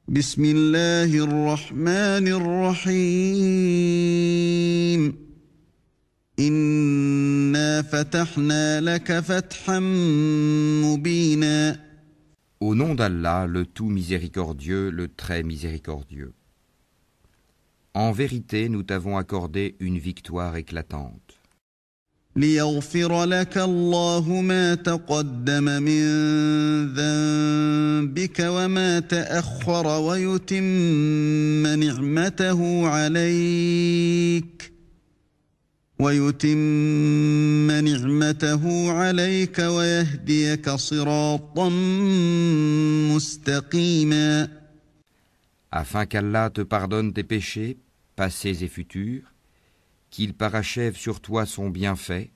بسم الله الرحمن الرحيم إنا فتحنا لك فتحا مبينا Au nom d'Allah, le tout miséricordieux, le très miséricordieux. En vérité, nous t'avons accordé une victoire éclatante. ليغفر لك الله ما تقدم من ذنبك وما تأخر ويتم نعمته عليك ويهديك صراطا مستقيما Afin qu'Allah te pardonne tes péchés, passés et futurs, qu'il parachève sur toi son bienfait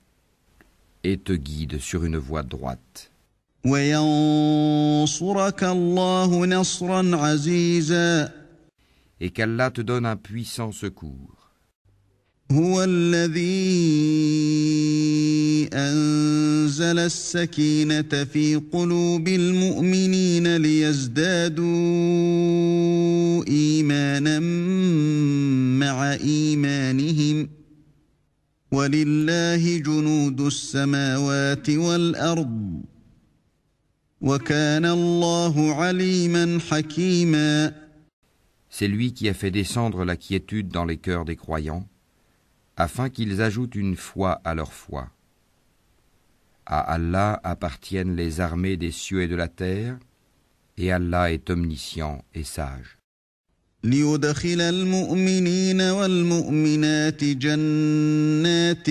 et te guide sur une voie droite. وينصرك الله نصرا عزيزا Et qu'Allah te donne un puissant secours. هو الذي أنزل السكينة في قلوب المؤمنين ليزدادوا إيمانا مع إيمانهم ولله جنود السماوات والأرض وكان الله عليما حكيما. C'est lui qui a fait descendre la quiétude dans les cœurs des croyants, afin qu'ils ajoutent une foi à leur foi. À Allah appartiennent les armées des cieux et de la terre, et Allah est omniscient et sage. ليدخل المؤمنين والمؤمنات جنات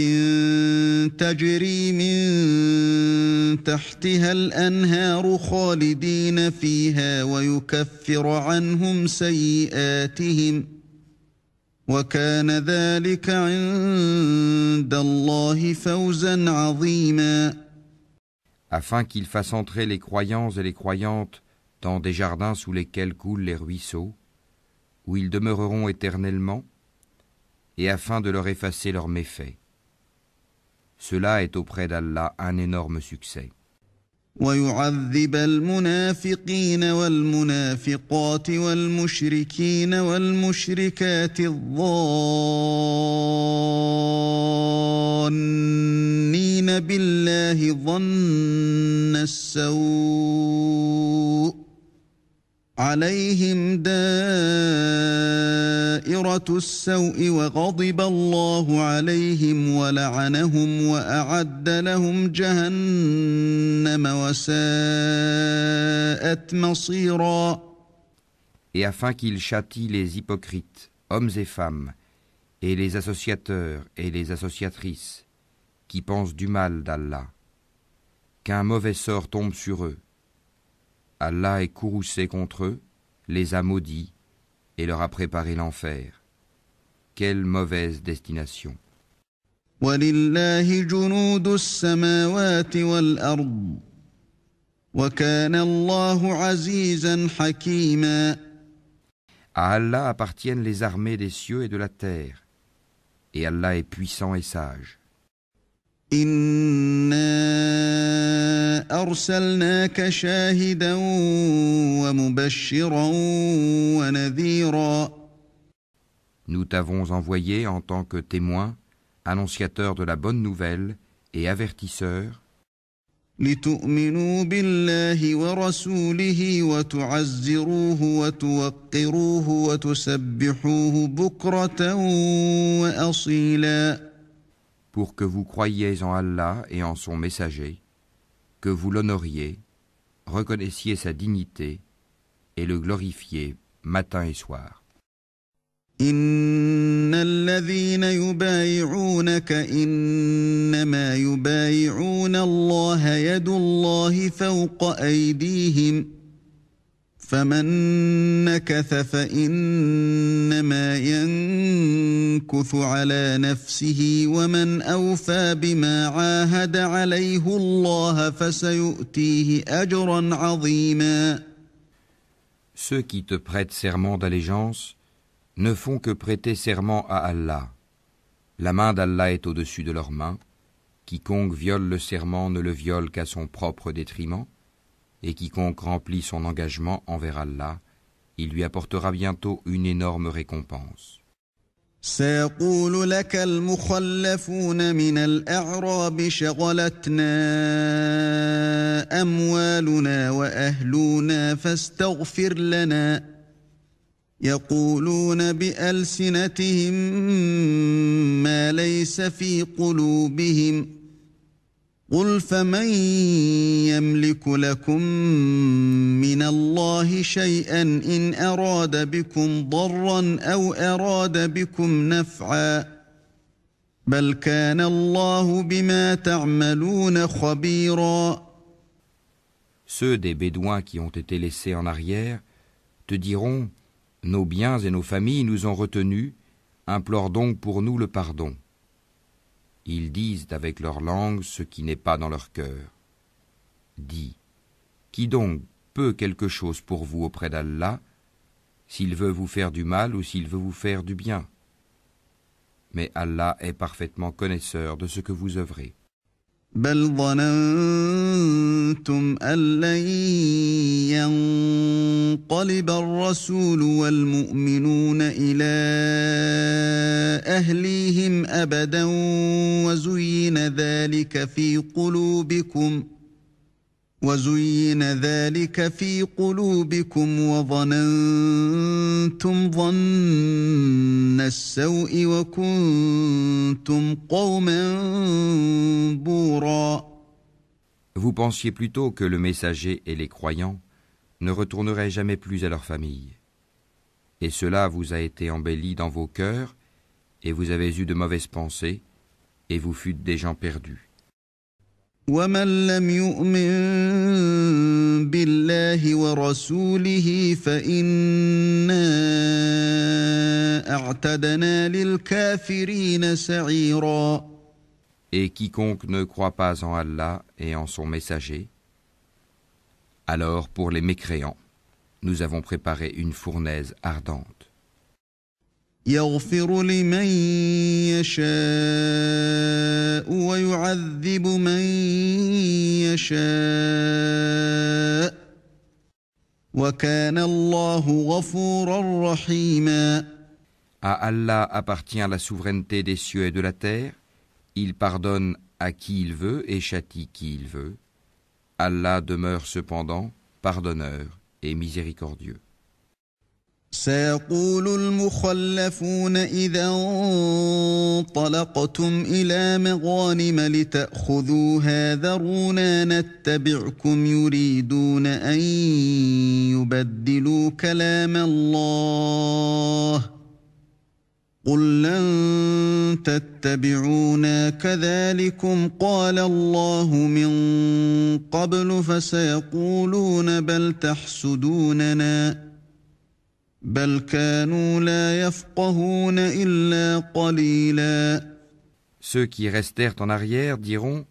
تجري من تحتها الأنهار خالدين فيها ويكفر عنهم سيئاتهم وكان ذلك عند الله فوزا عظيما. Afin qu'il fasse entrer les croyants et les croyantes dans des jardins sous lesquels coulent les ruisseaux, où ils demeureront éternellement, et afin de leur effacer leurs méfaits. Cela est auprès d'Allah un énorme succès. ويعذب المنافقين والمنافقات والمشركين والمشركات الظانين بالله ظن السوء عليهم دائرة السوء وغضب الله عليهم ولعنهم وأعد لهم جهنم وساءت مصيرا. Et afin qu'il châtie les hypocrites, hommes et femmes, et les associateurs et les associatrices, qui pensent du mal d'Allah, qu'un mauvais sort tombe sur eux. Allah est courroucé contre eux, les a maudits et leur a préparé l'enfer. Quelle mauvaise destination! وَلِلَّهِ جُنُودُ السَّمَاوَاتِ وَالْأَرْضِ وَكَانَ اللَّهُ عَزِيزًا حَكِيمًا. À Allah appartiennent les armées des cieux et de la terre, et Allah est puissant et sage. إِنَّا أَرْسَلْنَاكَ شَاهِدًا وَمُبَشِّرًا وَنَذِيرًا. Nous t'avons envoyé en tant que témoin, annonciateur de la bonne nouvelle et avertisseur, لِتُؤْمِنُوا بِاللَّهِ وَرَسُولِهِ وَتُعَزِّرُوهُ وَتُوَقِّرُوهُ وَتُسَبِّحُوهُ بُكْرَةً وَأَصِيلًا. pour que vous croyiez en Allah et en son messager, que vous l'honoriez, reconnaissiez sa dignité et le glorifiez matin et soir. إن الذين يبايعونك إنما يبايعون الله يد الله فوق أيديهم فمن نكث فإنما ينكث على نفسه ومن أوفى بما عاهد عليه الله فسيؤتيه أجرا عظيما. Ceux qui te prêtent serment d'allégeance ne font que prêter serment à Allah. La main d'Allah est au-dessus de leurs mains. Quiconque viole le serment ne le viole qu'à son propre détriment, et quiconque remplit son engagement envers Allah il lui apportera bientôt une énorme récompense. سيقول لك المخلفون من الأعراب شغلتنا أموالنا وأهلنا فاستغفر لنا يقولون بألسنتهم ما ليس في قلوبهم قل فمن يملك لكم من الله شيئا إن أراد بكم ضرا أو أراد بكم نفعا بل كان الله بما تعملون خبيرا. Ceux des Bédouins qui ont été laissés en arrière te diront « Nos biens et nos familles nous ont retenus, implore donc pour nous le pardon. » Ils disent avec leur langue ce qui n'est pas dans leur cœur. Dis, qui donc peut quelque chose pour vous auprès d'Allah, s'il veut vous faire du mal ou s'il veut vous faire du bien? Mais Allah est parfaitement connaisseur de ce que vous œuvrez. بل ظننتم أن لن ينقلب الرسول والمؤمنون إلى أهليهم أبدا وزين ذلك في قلوبكم وظننتم ظن السوء وكنتم قوما بورا. Vous pensiez plutôt que le messager et les croyants ne retourneraient jamais plus à leur famille. Et cela vous a été embelli dans vos cœurs, et vous avez eu de mauvaises pensées, et vous fûtes des gens perdus. ومن لم يؤمن بالله ورسوله فإنا أعتدنا للكافرين سعيرا. Et quiconque ne croit pas en Allah et en son messager, alors pour les mécréants, nous avons préparé une fournaise ardente. يغفر لمن يشاء ويعذب من يشاء وكان الله غفورا رحيما. À Allah appartient la souveraineté des cieux et de la terre. Il pardonne à qui il veut et châtie qui il veut. Allah demeure cependant pardonneur et miséricordieux. سيقول المخلفون إذا انطلقتم إلى مغانم لتأخذوها ذرونا نتبعكم يريدون أن يبدلوا كلام الله قل لن تتبعونا كذلكم قال الله من قبل فسيقولون بل تحسدوننا بل كانوا لا يفقهون إلا قليلا. Ceux qui restèrent en arrière diront,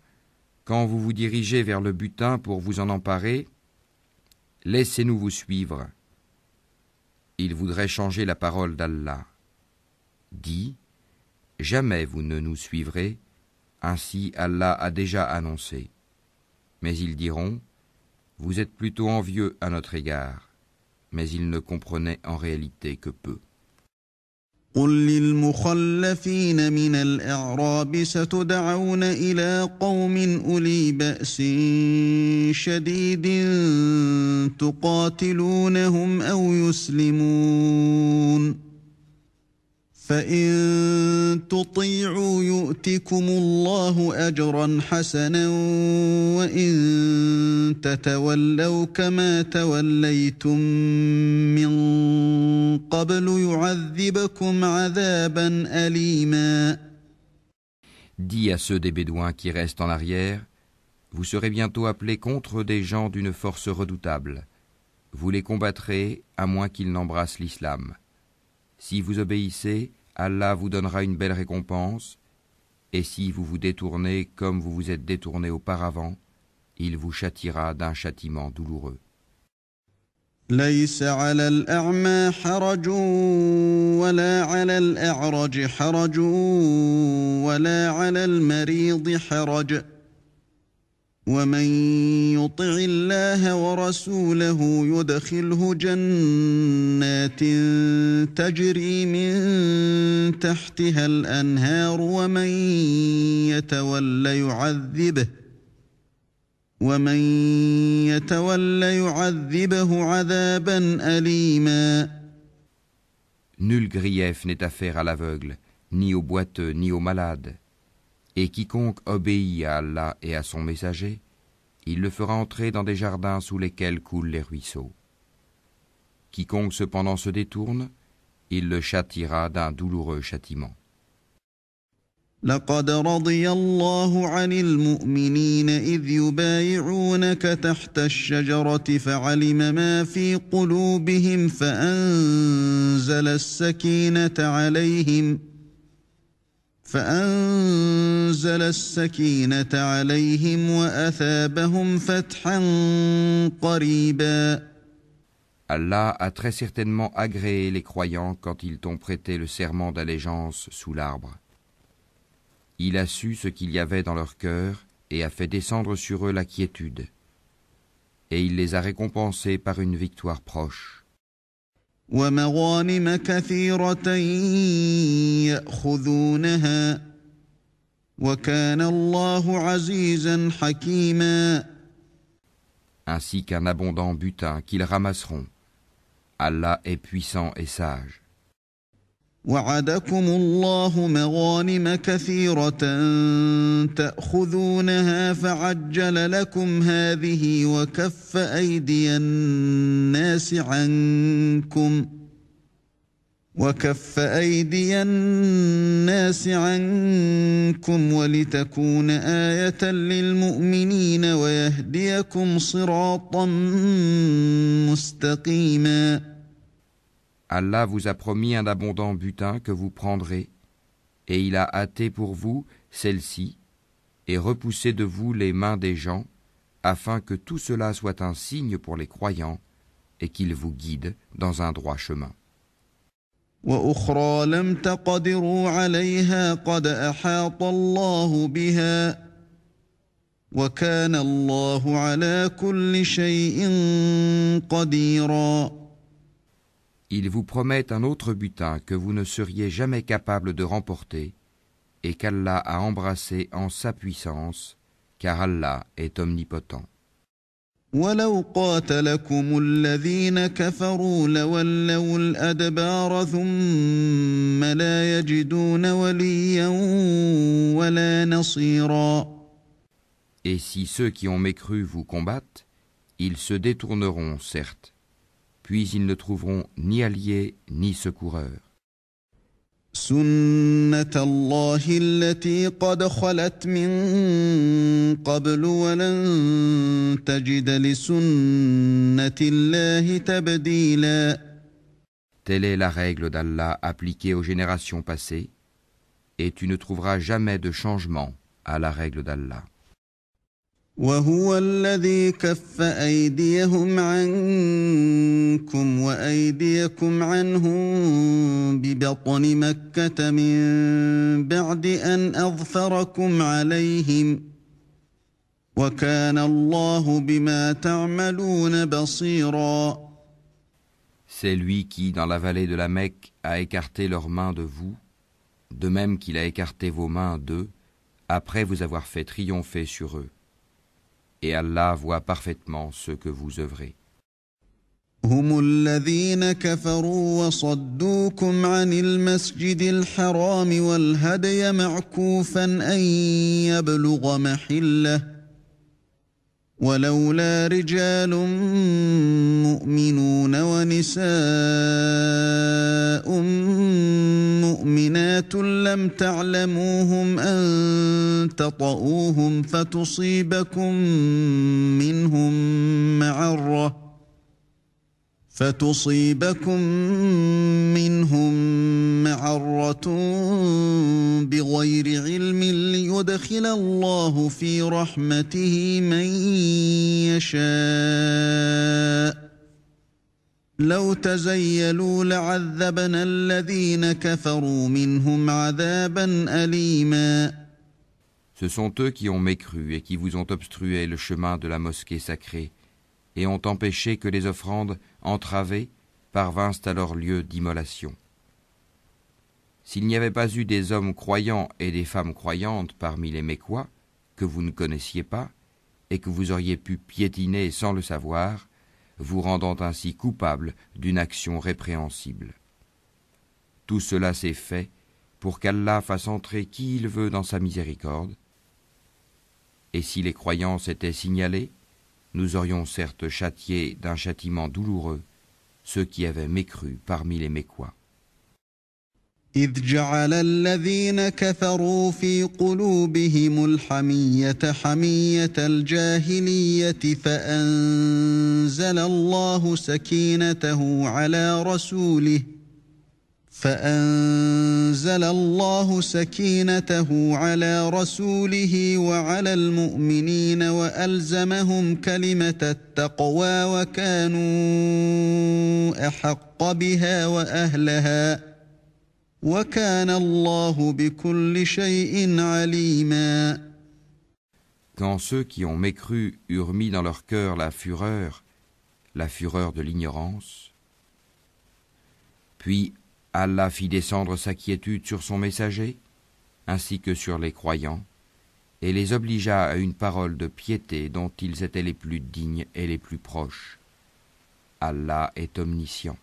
quand vous vous dirigez vers le butin pour vous en emparer, laissez-nous vous suivre. Ils voudraient changer la parole d'Allah. Dis, jamais vous ne nous suivrez, ainsi Allah a déjà annoncé. Mais ils diront, vous êtes plutôt envieux à notre égard. Mais ils ne comprenaient en réalité que peu. قل للمخلفين من الأعراب ستدعون إلى قوم أولي بأس شديد تقاتلونهم أو يسلمون فإن تطيعوا يؤتكم الله أجرا حسنا وإن تتولوا كما توليتم من قبل يعذبكم عذابا أليما. Dis à ceux des Bédouins qui restent en arrière, vous serez bientôt appelés contre des gens d'une force redoutable. Vous les combattrez à moins qu'ils n'embrassent l'islam. Si vous obéissez, Allah vous donnera une belle récompense, et si vous vous détournez comme vous vous êtes détournés auparavant, il vous châtiera d'un châtiment douloureux. ليس على الأعمى حرج ولا على الأعرج حرج ولا على المريض حرج ومن يطع الله ورسوله يدخله جنات تجري من تحتها الأنهار ومن يتول يعذبه عذابا أليما. Nul grief n'est à faire à l'aveugle, ni au boiteux, ni au malade. Et quiconque obéit à Allah et à son messager, il le fera entrer dans des jardins sous lesquels coulent les ruisseaux. Quiconque cependant se détourne, il le châtiera d'un douloureux châtiment. لقد رضي الله عن المؤمنين إذ يبايعونك تحت الشجرة فعلم ما في قلوبهم فأنزل السكينة عليهم وأثابهم فتحا قريبا. Allah a très certainement agréé les croyants quand ils t'ont prêté le serment d'allégeance sous l'arbre. Il a su ce qu'il y avait dans leur cœur et a fait descendre sur eux la quiétude. Et il les a récompensés par une victoire proche. ومغانم كثيرة يأخذونها وكان الله عزيزا حكيما. Ainsi qu'un abondant butin qu'ils ramasseront. Allah est puissant et sage. وعدكم الله مغانم كثيرة تأخذونها فعجل لكم هذه وكف أيدي الناس عنكم ولتكون آية للمؤمنين ويهديكم صراطا مستقيما. Allah vous a promis un abondant butin que vous prendrez, et il a hâté pour vous celle-ci, et repoussé de vous les mains des gens, afin que tout cela soit un signe pour les croyants, et qu'il vous guide dans un droit chemin. وأخرى لم تقدروا عليها قد أحاط الله بها وكان الله على كل شيء قديرا. Ils vous promettent un autre butin que vous ne seriez jamais capable de remporter et qu'Allah a embrassé en sa puissance, car Allah est omnipotent. ولو قاتلكم الذين كفروا لولوا الأدبار ثم لا يجدون وليا ولا نصيرا. Et si ceux qui ont mécru vous combattent, ils se détourneront, certes, puis ils ne trouveront ni alliés ni secoureurs. سنة الله التي قد خلت من قبل ولن تجد لسنة الله تبديلا. Telle est la règle d'Allah appliquée aux générations passées, et tu ne trouveras jamais de changement à la règle d'Allah. وهو الذي كف أيديهم عنكم وأيديكم عنهم ببطن مكة من بعد أن أظفركم عليهم وكان الله بما تعملون بصيرا. C'est lui qui, dans la vallée de la Mecque, a écarté leurs mains de vous, de même qu'il a écarté vos mains d'eux, après vous avoir fait triompher sur eux. Et Allah voit parfaitement ce que vous œuvrez. هم الذين كفروا وصدوكم عن المسجد الحرام والهدي معكوفا أن يبلغ محله ولولا رجال مؤمنون ونساء مؤمنات لم تعلموهم أن تطؤوهم فتصيبكم منهم معرة بغير علم ليدخل الله في رحمته من يشاء لو تزيلوا لعذبنا الذين كفروا منهم عذابا أليما. Ce sont eux qui ont mécru et qui vous ont obstrué le chemin de la mosquée sacrée et ont empêché que les offrandes entravées parvinssent à leur lieu d'immolation. S'il n'y avait pas eu des hommes croyants et des femmes croyantes parmi les Mécois, que vous ne connaissiez pas, et que vous auriez pu piétiner sans le savoir, vous rendant ainsi coupable d'une action répréhensible. Tout cela s'est fait pour qu'Allah fasse entrer qui il veut dans sa miséricorde. Et si les croyants s'étaient signalés, nous aurions certes châtié d'un châtiment douloureux ceux qui avaient mécru parmi les Mécois. إذ جعل الذين كفروا في قلوبهم الحمية حمية الجاهلية فأنزل الله سكينته على رسوله وعلى المؤمنين وألزمهم كلمة التقوى وكانوا أحق بها وأهلها وكان الله بكل شيء عليما. Quand ceux qui ont mécru eurent mis dans leur cœur la fureur de l'ignorance, puis Allah fit descendre sa quiétude sur son messager, ainsi que sur les croyants, et les obligea à une parole de piété dont ils étaient les plus dignes et les plus proches. Allah est omniscient.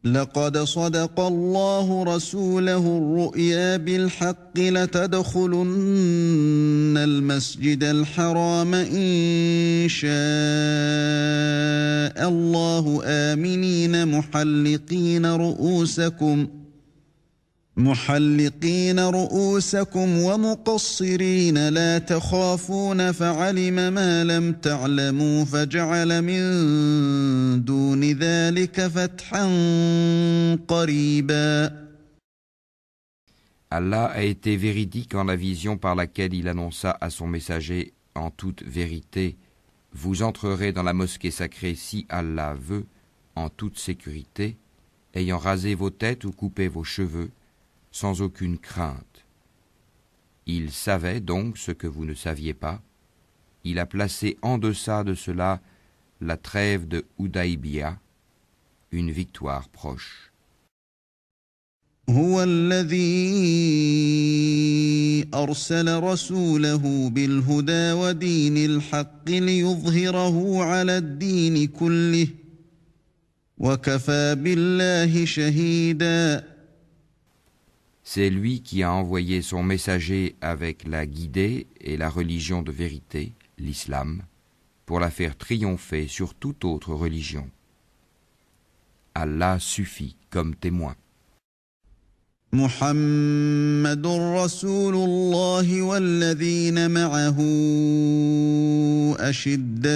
لقد صدق الله رسوله الرؤيا بالحق لتدخلن المسجد الحرام إن شاء الله آمنين محلقين رؤوسكم ومقصرين لا تخافون فعلم ما لم تعلموا فجعل من دون ذلك فتحا قريبا. Allah a été véridique en la vision par laquelle il annonça à son messager en toute vérité: vous entrerez dans la mosquée sacrée si Allah veut, en toute sécurité, ayant rasé vos têtes ou coupé vos cheveux, sans aucune crainte. Il savait donc ce que vous ne saviez pas. Il a placé en deçà de cela la trêve de Hudaybiya, une victoire proche. هو الذي أرسل رسوله بالهدى ودين الحق ليظهره على الدين كله وكفى بالله شهيدا. C'est lui qui a envoyé son messager avec la guidée et la religion de vérité, l'islam, pour la faire triompher sur toute autre religion. Allah suffit comme témoin. محمد رسول الله والذين معه أشداء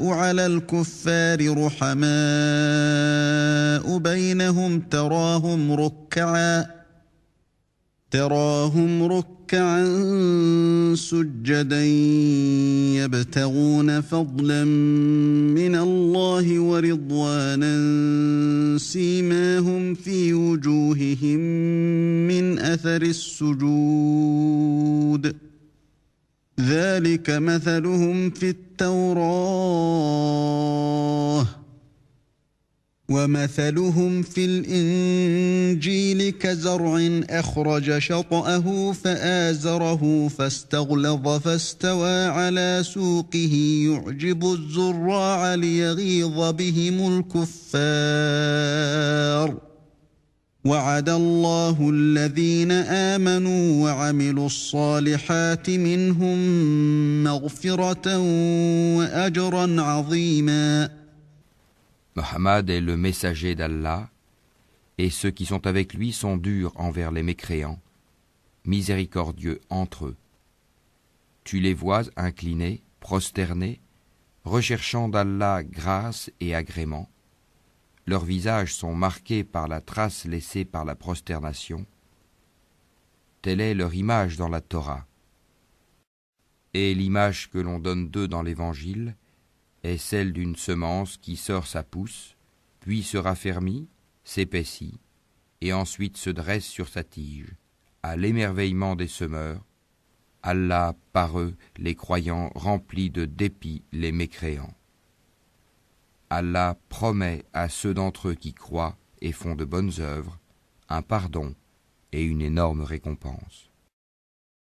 على الكفار رحماء بينهم تراهم ركعا سجدا يبتغون فضلا من الله ورضوانا سيماهم في وجوههم من أثر السجود ذلك مثلهم في التوراة ومثلهم في الإنجيل كزرع أخرج شطأه فآزره فاستغلظ فاستوى على سوقه يعجب الزراع ليغيظ بهم الكفار وعد الله الذين آمنوا وعملوا الصالحات منهم مغفرة وأجرا عظيما. Mohammed est le messager d'Allah, et ceux qui sont avec lui sont durs envers les mécréants, miséricordieux entre eux. Tu les vois inclinés, prosternés, recherchant d'Allah grâce et agrément. Leurs visages sont marqués par la trace laissée par la prosternation. Telle est leur image dans la Torah. Et l'image que l'on donne d'eux dans l'Évangile est celle d'une semence qui sort sa pousse, puis se raffermit, s'épaissit, et ensuite se dresse sur sa tige. à l'émerveillement des semeurs, Allah par eux, les croyants, remplit de dépit les mécréants. Allah promet à ceux d'entre eux qui croient et font de bonnes œuvres un pardon et une énorme récompense.